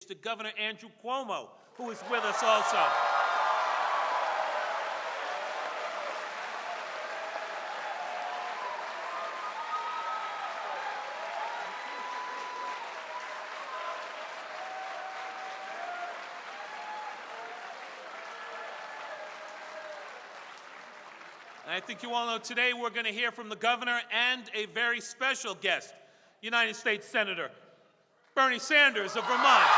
to Governor Andrew Cuomo, who is with us also. And I think you all know today we're going to hear from the governor and a very special guest, United States Senator Bernie Sanders of Vermont.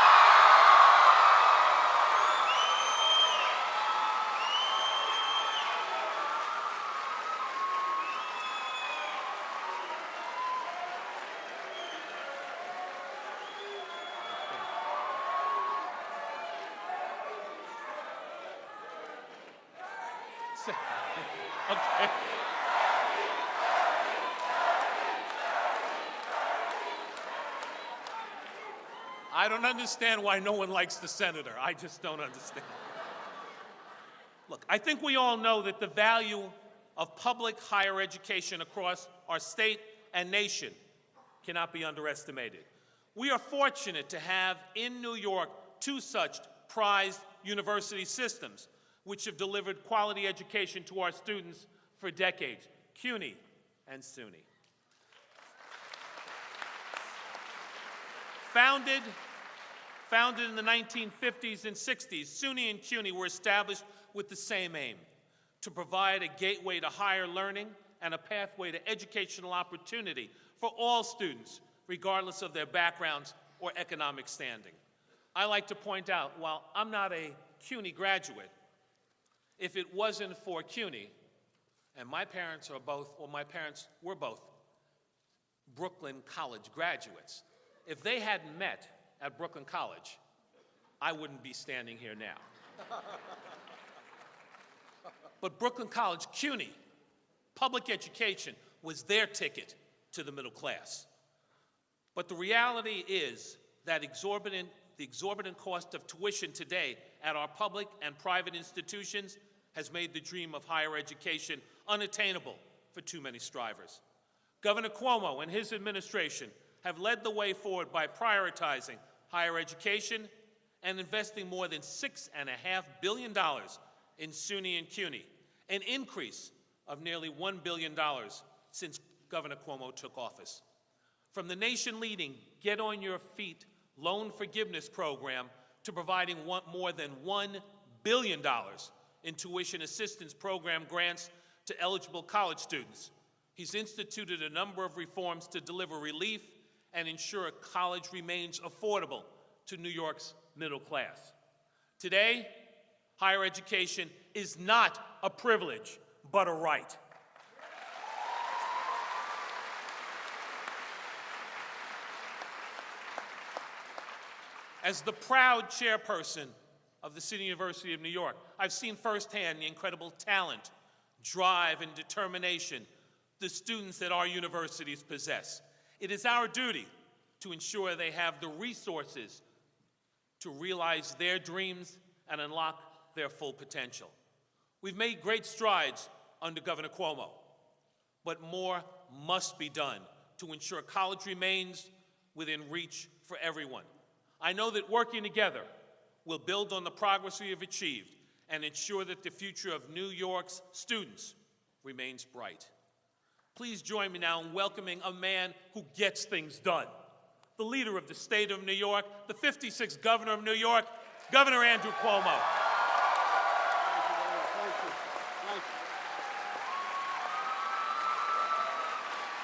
Okay. I don't understand why no one likes the senator. I just don't understand. Look, I think we all know that the value of public higher education across our state and nation cannot be underestimated. We are fortunate to have in New York two such prized university systems which have delivered quality education to our students for decades, CUNY and SUNY. Founded in the 1950s and 60s, SUNY and CUNY were established with the same aim, to provide a gateway to higher learning and a pathway to educational opportunity for all students, regardless of their backgrounds or economic standing. I like to point out, while I'm not a CUNY graduate, if it wasn't for CUNY, and my parents were both Brooklyn College graduates, if they hadn't met at Brooklyn College, I wouldn't be standing here now. But Brooklyn College, CUNY, public education was their ticket to the middle class. But the reality is that the exorbitant cost of tuition today at our public and private institutions has made the dream of higher education unattainable for too many strivers. Governor Cuomo and his administration have led the way forward by prioritizing higher education and investing more than $6.5 billion in SUNY and CUNY, an increase of nearly $1 billion since Governor Cuomo took office. From the nation-leading Get On Your Feet loan forgiveness program to providing more than $1 billion in tuition assistance program grants to eligible college students, he's instituted a number of reforms to deliver relief and ensure college remains affordable to New York's middle class. Today, higher education is not a privilege, but a right. As the proud chairperson of the City University of New York, I've seen firsthand the incredible talent, drive, and determination the students at our universities possess. It is our duty to ensure they have the resources to realize their dreams and unlock their full potential. We've made great strides under Governor Cuomo, but more must be done to ensure college remains within reach for everyone. I know that working together will build on the progress we have achieved and ensure that the future of New York's students remains bright. Please join me now in welcoming a man who gets things done, the leader of the state of New York, the 56th governor of New York, Governor Andrew Cuomo.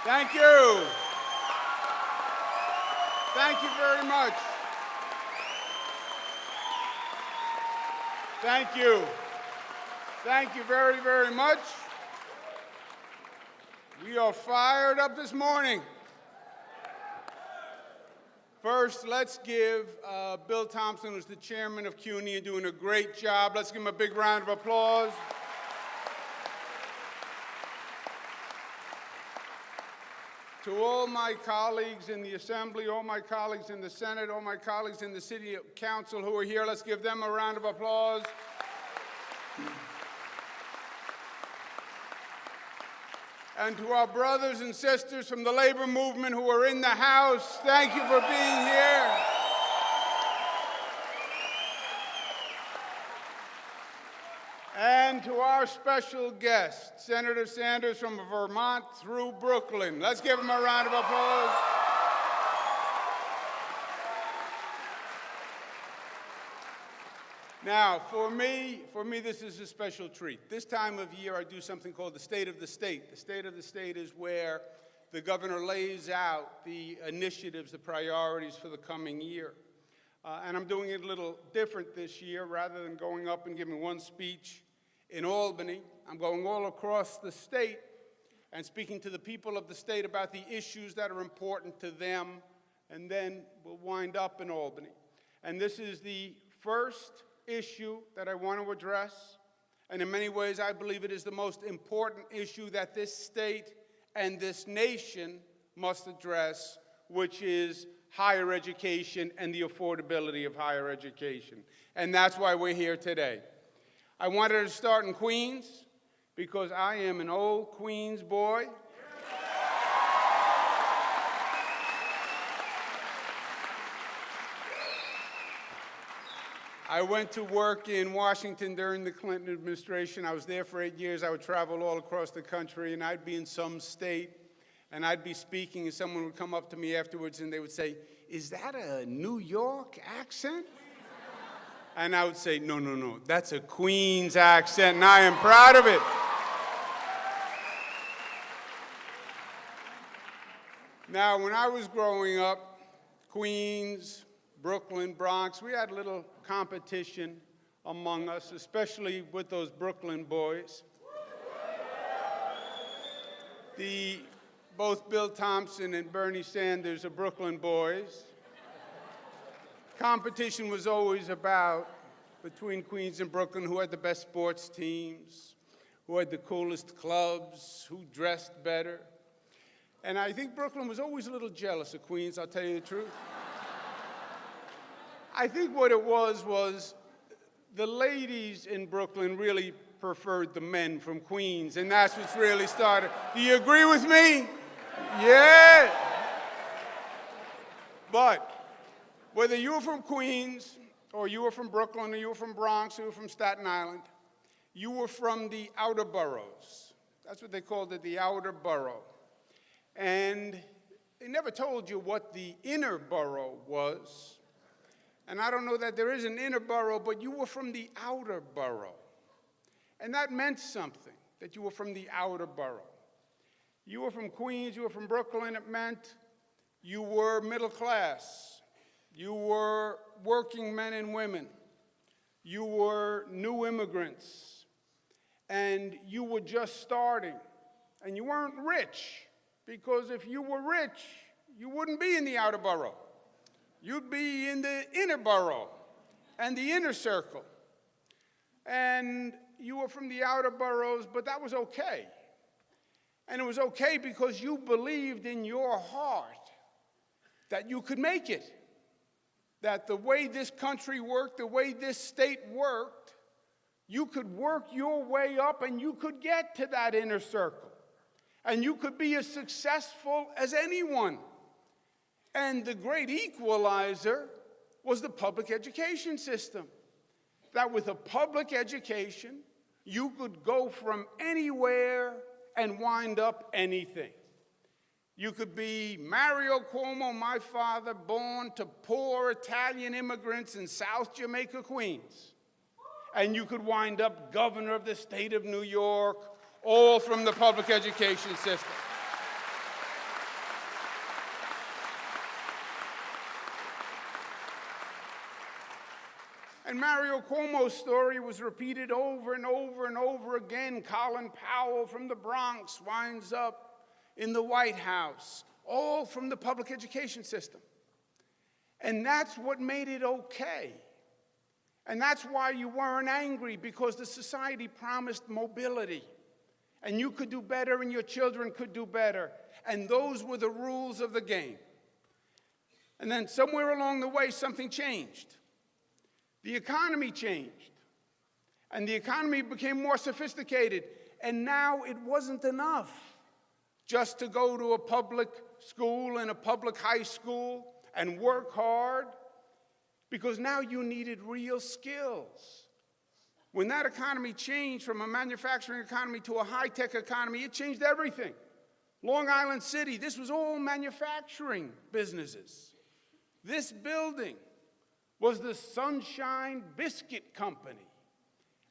Thank you. Thank you very much. Thank you. Thank you very, very much. We are fired up this morning. First, let's give Bill Thompson, who's the chairman of CUNY and doing a great job. Let's give him a big round of applause. To all my colleagues in the Assembly, all my colleagues in the Senate, all my colleagues in the City Council who are here, let's give them a round of applause. And to our brothers and sisters from the labor movement who are in the House, thank you for being here. And to our special guest, Senator Sanders from Vermont through Brooklyn. Let's give him a round of applause. Now, for me, this is a special treat. This time of year, I do something called the State of the State. The State of the State is where the governor lays out the initiatives, the priorities for the coming year. And I'm doing it a little different this year. Rather than going up and giving one speech in Albany, I'm going all across the state and speaking to the people of the state about the issues that are important to them, and then we'll wind up in Albany. And this is the first issue that I want to address, and in many ways I believe it is the most important issue that this state and this nation must address, which is higher education and the affordability of higher education. And that's why we're here today. I wanted to start in Queens because I am an old Queens boy. I went to work in Washington during the Clinton administration. I was there for 8 years. I would travel all across the country, and I'd be in some state, and I'd be speaking, and someone would come up to me afterwards, and they would say, "Is that a New York accent?" And I would say, no, that's a Queens accent, and I am proud of it. Now, when I was growing up, Queens, Brooklyn, Bronx, we had a little competition among us, especially with those Brooklyn boys. Both Bill Thompson and Bernie Sanders are Brooklyn boys. Competition was always between Queens and Brooklyn, who had the best sports teams, who had the coolest clubs, who dressed better. And I think Brooklyn was always a little jealous of Queens, I'll tell you the truth. I think what it was the ladies in Brooklyn really preferred the men from Queens, and that's what's really started. Do you agree with me? Yeah. But whether you were from Queens, or you were from Brooklyn, or you were from Bronx, or you were from Staten Island, you were from the outer boroughs. That's what they called it, the outer borough. And they never told you what the inner borough was. And I don't know that there is an inner borough, but you were from the outer borough. And that meant something, that you were from the outer borough. You were from Queens, you were from Brooklyn, it meant you were middle class. You were working men and women. You were new immigrants. And you were just starting. And you weren't rich, because if you were rich, you wouldn't be in the outer borough. You'd be in the inner borough and the inner circle. And you were from the outer boroughs, but that was okay. And it was okay because you believed in your heart that you could make it. That the way this country worked, the way this state worked, you could work your way up and you could get to that inner circle. And you could be as successful as anyone. And the great equalizer was the public education system. That with a public education, you could go from anywhere and wind up anything. You could be Mario Cuomo, my father, born to poor Italian immigrants in South Jamaica, Queens. And you could wind up governor of the state of New York, all from the public education system. And Mario Cuomo's story was repeated over and over and over again. Colin Powell from the Bronx winds up in the White House, all from the public education system. And that's what made it okay. And that's why you weren't angry, because the society promised mobility. And you could do better, and your children could do better. And those were the rules of the game. And then somewhere along the way, something changed. The economy changed. And the economy became more sophisticated. And now it wasn't enough just to go to a public school and a public high school and work hard, because now you needed real skills. When that economy changed from a manufacturing economy to a high-tech economy, it changed everything. Long Island City, this was all manufacturing businesses. This building was the Sunshine Biscuit Company.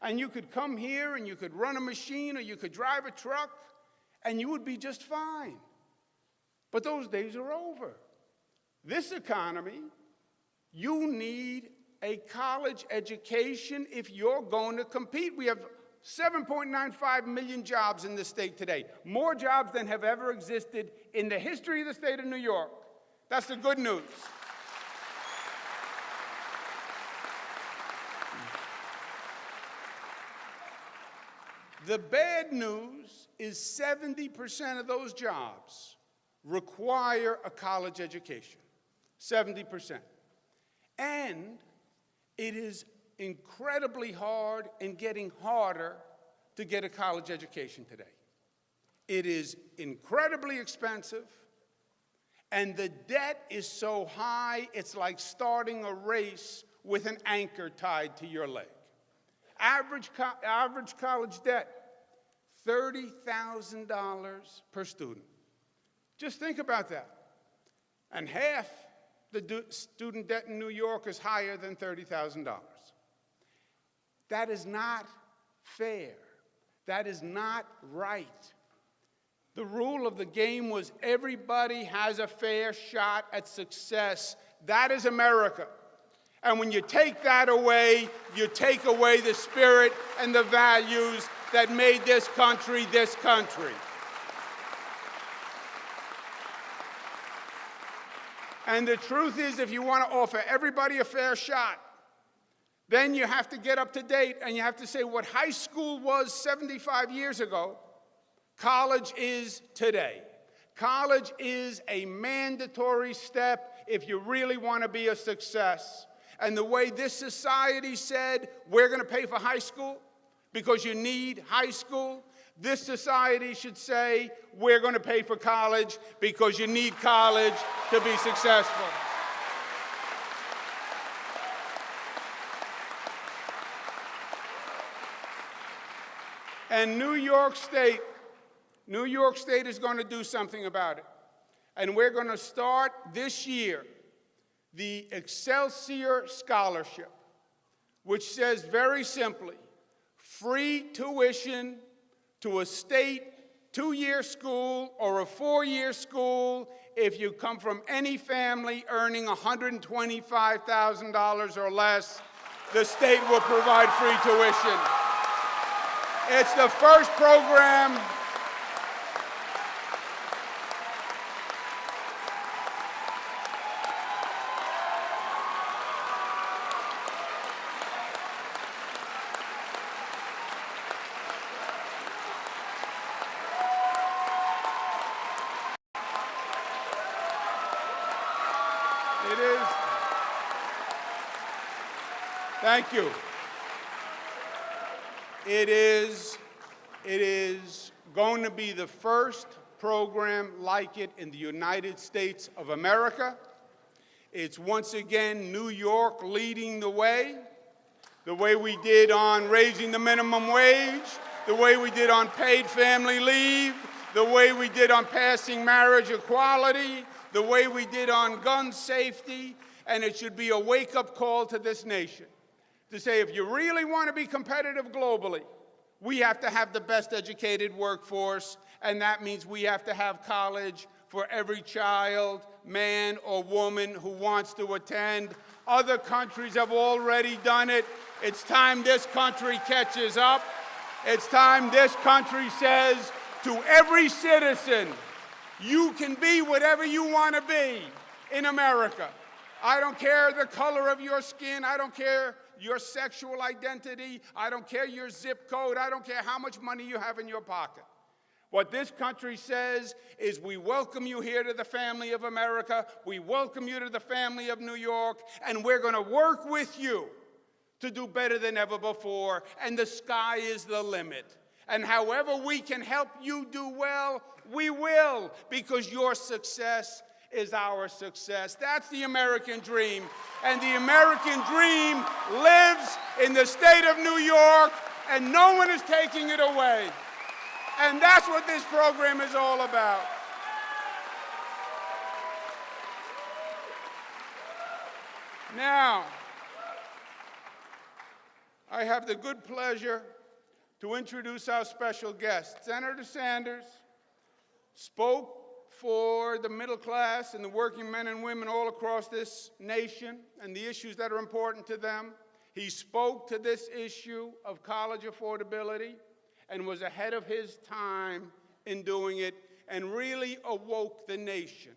And you could come here and you could run a machine or you could drive a truck and you would be just fine. But those days are over. This economy, you need a college education if you're going to compete. We have 7.95 million jobs in the state today, more jobs than have ever existed in the history of the state of New York. That's the good news. The bad news is 70% of those jobs require a college education, 70%. And it is incredibly hard and getting harder to get a college education today. It is incredibly expensive, and the debt is so high, it's like starting a race with an anchor tied to your leg. Average college debt, $30,000 per student. Just think about that. And half the student debt in New York is higher than $30,000. That is not fair. That is not right. The rule of the game was everybody has a fair shot at success. That is America. And when you take that away, you take away the spirit and the values that made this country this country. And the truth is, if you want to offer everybody a fair shot, then you have to get up to date and you have to say what high school was 75 years ago, college is today. College is a mandatory step if you really want to be a success. And the way this society said, we're going to pay for high school because you need high school, this society should say, we're going to pay for college because you need college to be successful. And New York State is going to do something about it. And we're going to start this year the Excelsior Scholarship, which says very simply, free tuition to a state 2-year school or a 4-year school if you come from any family earning $125,000 or less. The state will provide free tuition. It's the first program It is. Thank you. It is going to be the first program like it in the United States of America. It's once again New York leading the way we did on raising the minimum wage, the way we did on paid family leave, the way we did on passing marriage equality, the way we did on gun safety, and it should be a wake-up call to this nation to say if you really want to be competitive globally, we have to have the best educated workforce, and that means we have to have college for every child, man or woman who wants to attend. Other countries have already done it. It's time this country catches up. It's time this country says to every citizen, you can be whatever you want to be in America. I don't care the color of your skin. I don't care your sexual identity. I don't care your zip code. I don't care how much money you have in your pocket. What this country says is we welcome you here to the family of America. We welcome you to the family of New York. And we're going to work with you to do better than ever before. And the sky is the limit. And however we can help you do well, we will, because your success is our success. That's the American dream. And the American dream lives in the state of New York, and no one is taking it away. And that's what this program is all about. Now, I have the good pleasure to introduce our special guest. Senator Sanders spoke for the middle class and the working men and women all across this nation and the issues that are important to them. He spoke to this issue of college affordability and was ahead of his time in doing it and really awoke the nation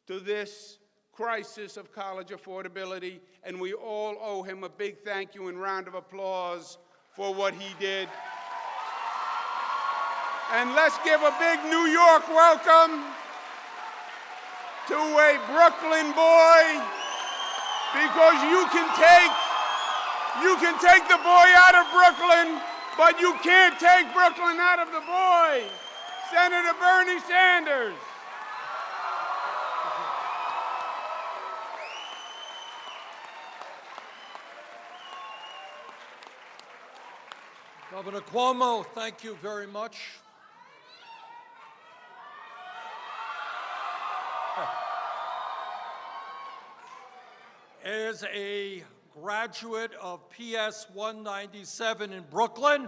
to this crisis of college affordability, and we all owe him a big thank you and round of applause for what he did. And let's give a big New York welcome to a Brooklyn boy, because you can take the boy out of Brooklyn, but you can't take Brooklyn out of the boy. Senator Bernie Sanders. Governor Cuomo, thank you very much. As a graduate of PS 197 in Brooklyn,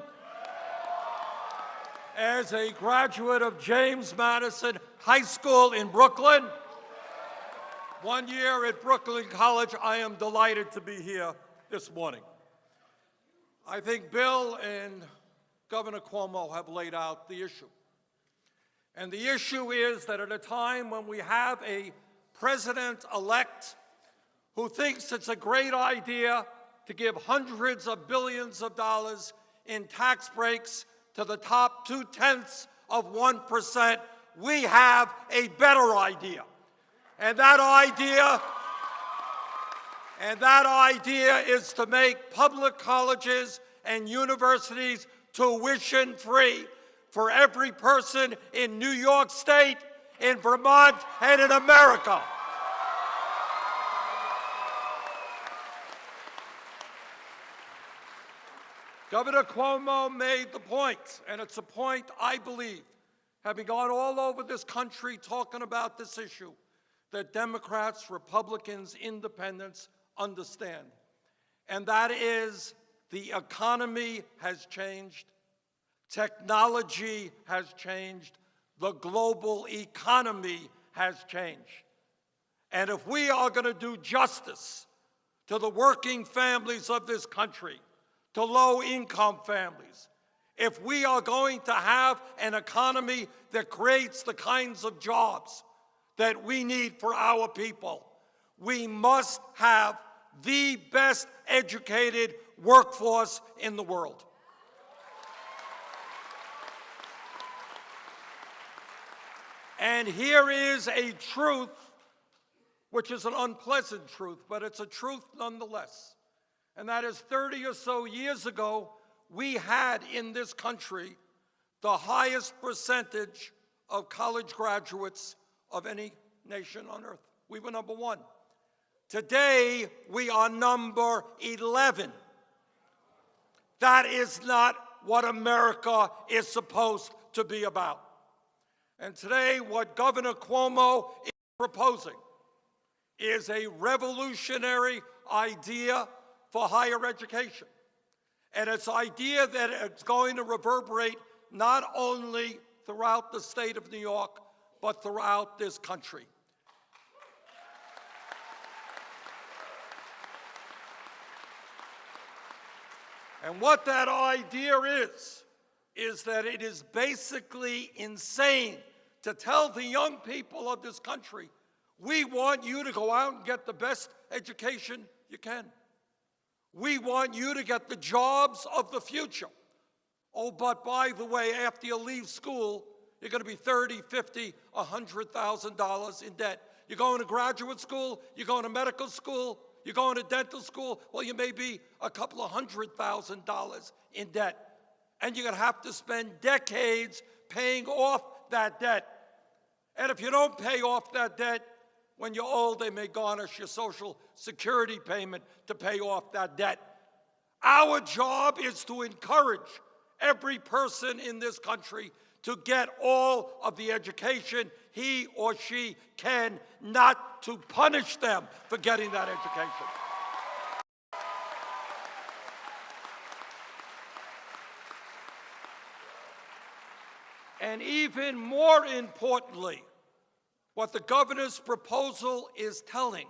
as a graduate of James Madison High School in Brooklyn, 1 year at Brooklyn College, I am delighted to be here this morning. I think Bill and Governor Cuomo have laid out the issue. And the issue is that at a time when we have a president-elect who thinks it's a great idea to give hundreds of billions of dollars in tax breaks to the top 0.2%, we have a better idea. And that idea is to make public colleges and universities tuition-free for every person in New York State, in Vermont, and in America. Governor Cuomo made the point, and it's a point I believe, having gone all over this country talking about this issue, that Democrats, Republicans, independents understand. And that is, the economy has changed, technology has changed, the global economy has changed. And if we are going to do justice to the working families of this country, to low-income families, if we are going to have an economy that creates the kinds of jobs that we need for our people, we must have the best educated workforce in the world. And here is a truth, which is an unpleasant truth, but it's a truth nonetheless. And that is 30 or so years ago, we had in this country the highest percentage of college graduates of any nation on earth. We were number one. Today, we are number 11. That is not what America is supposed to be about. And today, what Governor Cuomo is proposing is a revolutionary idea for higher education. And it's an idea that it's going to reverberate not only throughout the state of New York, but throughout this country. And what that idea is that it is basically insane to tell the young people of this country, we want you to go out and get the best education you can. We want you to get the jobs of the future. Oh, but by the way, after you leave school, you're going to be $30,000, $50,000, $100,000 in debt. You're going to graduate school, you're going to medical school, you're going to dental school, well, you may be a couple of $100,000 in debt. And you're going to have to spend decades paying off that debt. And if you don't pay off that debt, When you're old, they may garnish your Social Security payment to pay off that debt. Our job is to encourage every person in this country to get all of the education he or she can, not to punish them for getting that education. And even more importantly, what the governor's proposal is telling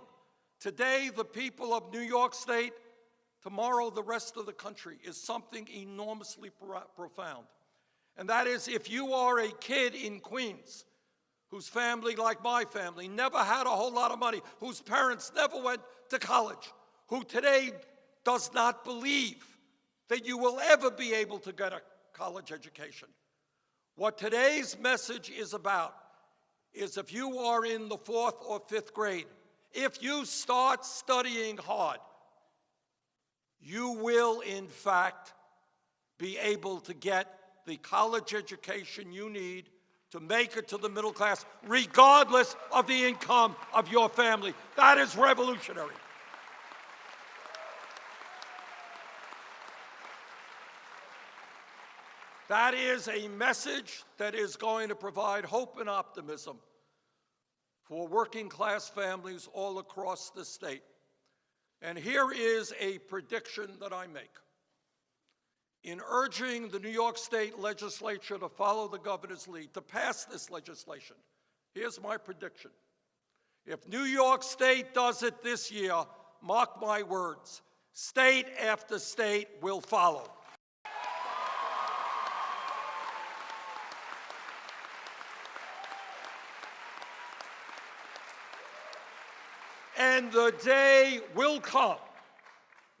today the people of New York State, tomorrow the rest of the country, is something enormously profound. And that is, if you are a kid in Queens whose family, like my family, never had a whole lot of money, whose parents never went to college, who today does not believe that you will ever be able to get a college education, what today's message is about is, if you are in the 4th or 5th grade, if you start studying hard, you will, in fact, be able to get the college education you need to make it to the middle class, regardless of the income of your family. That is revolutionary. That is a message that is going to provide hope and optimism for working class families all across the state. And here is a prediction that I make. In urging the New York State legislature to follow the governor's lead, to pass this legislation, here's my prediction. If New York State does it this year, mark my words, state after state will follow. And the day will come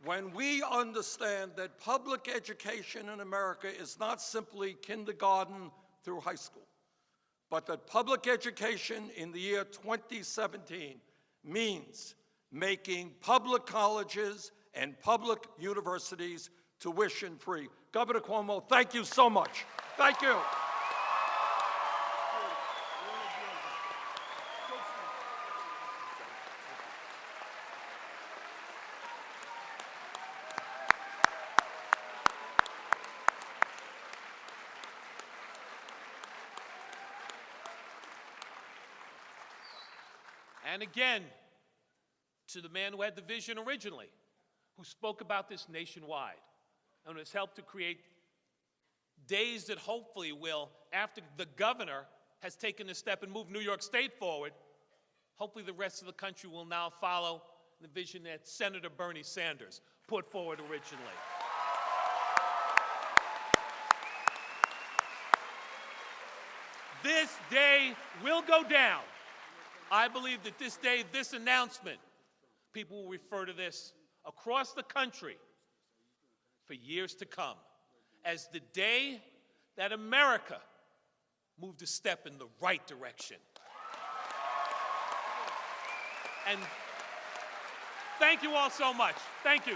when we understand that public education in America is not simply kindergarten through high school, but that public education in the year 2017 means making public colleges and public universities tuition-free. Governor Cuomo, thank you so much. Thank you. And again, to the man who had the vision originally, who spoke about this nationwide, and has helped to create days that hopefully will, after the governor has taken a step and moved New York State forward, hopefully the rest of the country will now follow the vision that Senator Bernie Sanders put forward originally. This day will go down. I believe that this day, this announcement, people will refer to this across the country for years to come as the day that America moved a step in the right direction. And thank you all so much. Thank you.